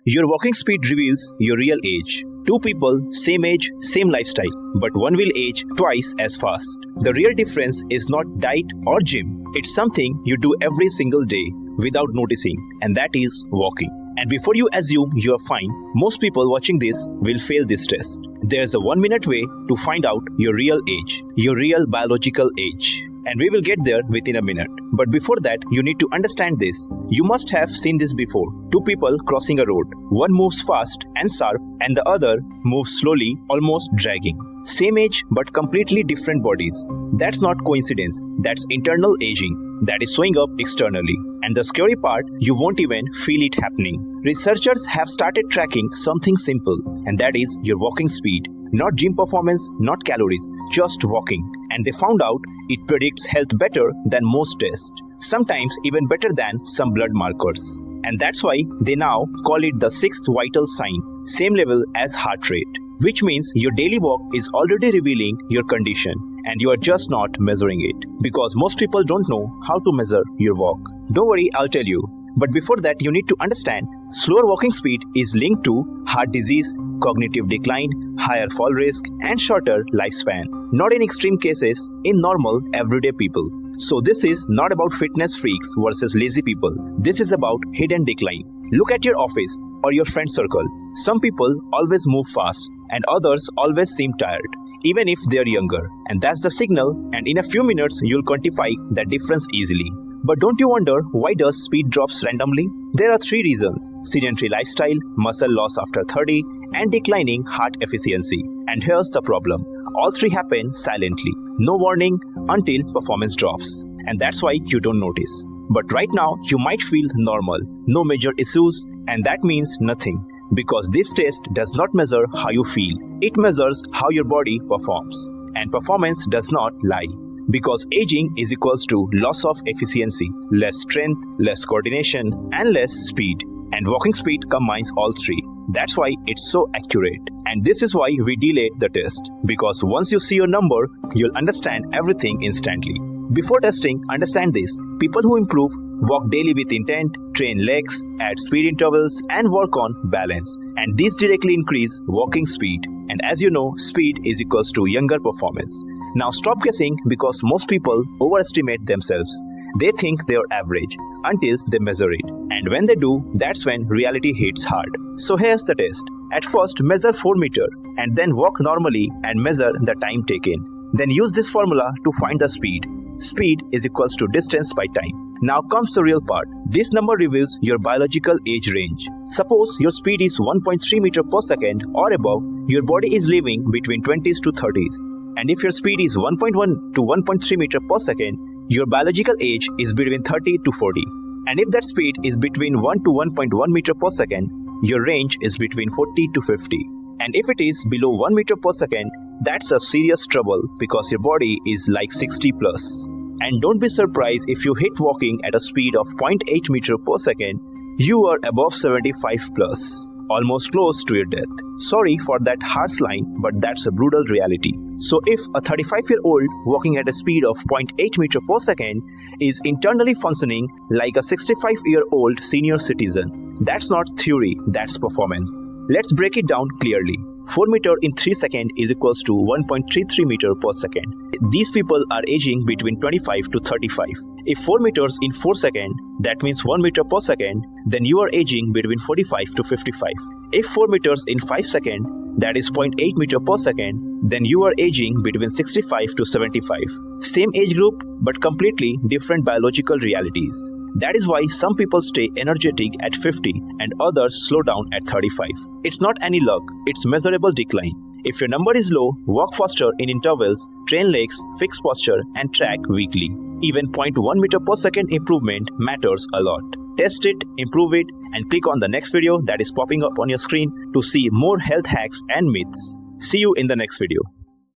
Your walking speed reveals your real age. Two people, same age, same lifestyle, but one will age twice as fast. The real difference is not diet or gym. It's something you do every single day without noticing, and that is walking. And before you assume you are fine, most people watching this will fail this test. There's a 1-minute way to find out your real age, your real biological age. And we will get there within a minute. But before that, you need to understand this. You must have seen this before. Two people crossing a road. One moves fast and sharp, and the other moves slowly, almost dragging. Same age, but completely different bodies. That's not coincidence. That's internal aging. That is showing up externally. And the scary part, you won't even feel it happening. Researchers have started tracking something simple, and that is your walking speed. Not gym performance, not calories, just walking. And they found out it predicts health better than most tests. Sometimes even better than some blood markers. And that's why they now call it the sixth vital sign, same level as heart rate. Which means your daily walk is already revealing your condition, and you are just not measuring it. Because most people don't know how to measure your walk. Don't worry, I'll tell you. But before that, you need to understand, slower walking speed is linked to heart disease, cognitive decline, higher fall risk, and shorter lifespan. Not in extreme cases, in normal, everyday people. So this is not about fitness freaks versus lazy people. This is about hidden decline. Look at your office or your friend circle. Some people always move fast, and others always seem tired, even if they're younger. And that's the signal, and in a few minutes, you'll quantify that difference easily. But don't you wonder why does speed drops randomly? There are 3 reasons: sedentary lifestyle, muscle loss after 30, and declining heart efficiency. And here's the problem. All 3 happen silently. No warning until performance drops. And that's why you don't notice. But right now, you might feel normal, no major issues, and that means nothing. Because this test does not measure how you feel. It measures how your body performs. And performance does not lie. Because aging is equals to loss of efficiency, less strength, less coordination, and less speed. And walking speed combines all 3. That's why it's so accurate. And this is why we delayed the test. Because once you see your number, you'll understand everything instantly. Before testing, understand this. People who improve walk daily with intent, train legs, add speed intervals, and work on balance. And these directly increase walking speed. And as you know, speed is equals to younger performance. Now stop guessing, because most people overestimate themselves. They think they are average until they measure it. And when they do, that's when reality hits hard. So here's the test. At first, measure 4 meters and then walk normally and measure the time taken. Then use this formula to find the speed. Speed is equals to distance by time. Now comes the real part. This number reveals your biological age range. Suppose your speed is 1.3 meters per second or above, your body is living between 20s to 30s. And if your speed is 1.1 to 1.3 meters per second, your biological age is between 30 to 40. And if that speed is between 1 to 1.1 meters per second, your range is between 40 to 50. And if it is below 1 meter per second, that's a serious trouble, because your body is like 60 plus. And don't be surprised if you hit walking at a speed of 0.8 meter per second, you are above 75 plus. Almost close to your death. Sorry for that harsh line, but that's a brutal reality. So if a 35-year-old walking at a speed of 0.8 meter per second is internally functioning like a 65-year-old senior citizen, that's not theory, that's performance. Let's break it down clearly. 4 meters in 3 seconds is equals to 1.33 meters per second. These people are aging between 25 to 35. If 4 meters in 4 seconds, that means 1 meter per second, then you are aging between 45 to 55. If 4 meters in 5 seconds, that is 0.8 meter per second, then you are aging between 65 to 75. Same age group, but completely different biological realities. That is why some people stay energetic at 50 and others slow down at 35. It's not any luck, it's measurable decline. If your number is low, walk faster in intervals, train legs, fix posture, and track weekly. Even 0.1 meter per second improvement matters a lot. Test it, improve it, and click on the next video that is popping up on your screen to see more health hacks and myths. See you in the next video.